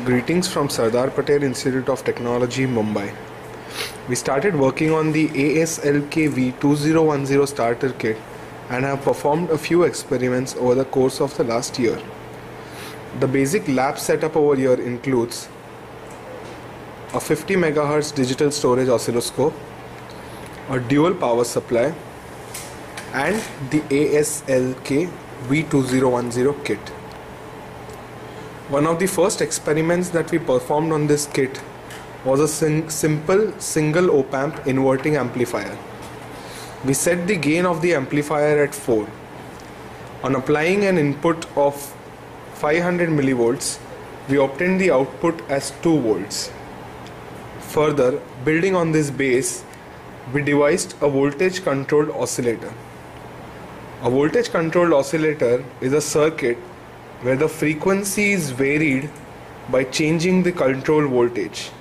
Greetings from Sardar Patel Institute of Technology, Mumbai. We started working on the ASLK V2010 starter kit and have performed a few experiments over the course of the last year. The basic lab setup over here includes a 50 MHz digital storage oscilloscope, a dual power supply, and the ASLK V2010 kit. One of the first experiments that we performed on this kit was a simple single op-amp inverting amplifier. We set the gain of the amplifier at 4. On applying an input of 500 millivolts, we obtained the output as 2 volts. Further, building on this base, we devised a voltage controlled oscillator. A voltage controlled oscillator is a circuit where the frequency is varied by changing the control voltage.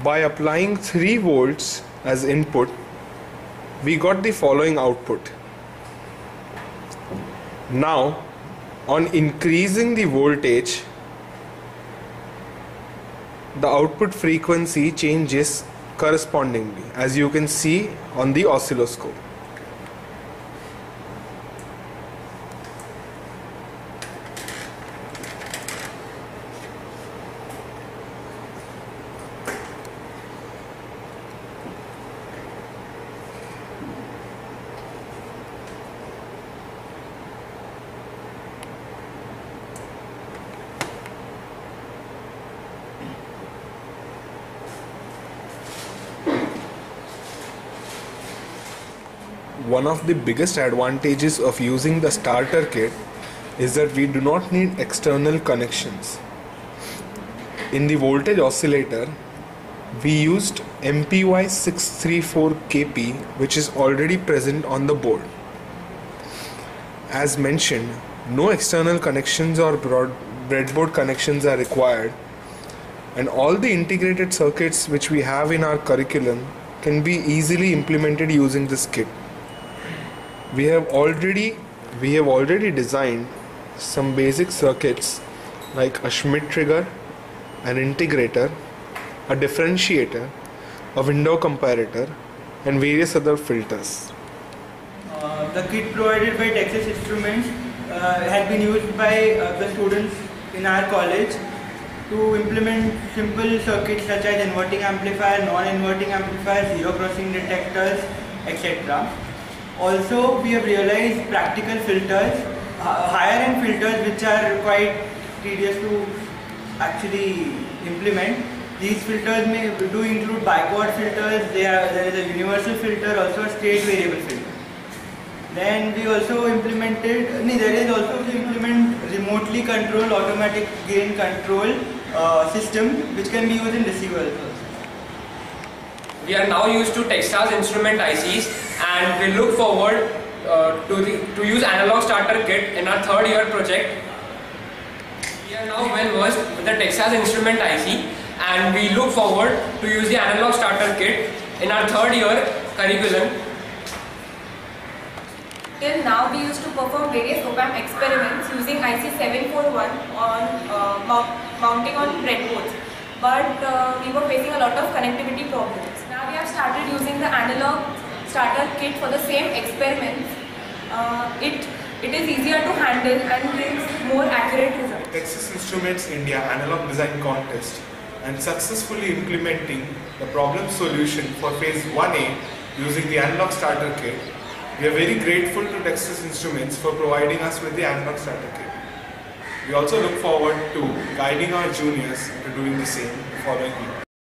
By applying 3 volts as input, we got the following output. Now, on increasing the voltage, the output frequency changes correspondingly, as you can see on the oscilloscope. One of the biggest advantages of using the starter kit is that we do not need external connections. In the voltage oscillator, we used MPY634KP, which is already present on the board. As mentioned, no external connections or breadboard connections are required, and all the integrated circuits which we have in our curriculum can be easily implemented using this kit. We have already designed some basic circuits like a Schmitt trigger, an integrator, a differentiator, a window comparator, and various other filters. The kit provided by Texas Instruments has been used by the students in our college to implement simple circuits such as inverting amplifier, non-inverting amplifier, zero crossing detectors, etc. Also, we have realized practical filters, higher end filters which are quite tedious to actually implement. These filters do include backward filters, there is a universal filter, also a state variable filter. Then we also implement remotely controlled automatic gain control system which can be used in receivers also. We are now used to Texas Instrument ICs and we look forward to use analog starter kit in our third year project. We are now well versed with the Texas Instrument IC and we look forward to use the analog starter kit in our third year curriculum. Till now we used to perform various op-amp experiments using IC741 on mounting on breadboards, but we were facing a lot of connectivity problems. Now we have started using the analog starter kit for the same experiments. It is easier to handle and brings more accurate results. Texas Instruments India Analog Design Contest and successfully implementing the problem solution for phase 1A using the analog starter kit. We are very grateful to Texas Instruments for providing us with the analog starter kit. We also look forward to guiding our juniors to doing the same following year.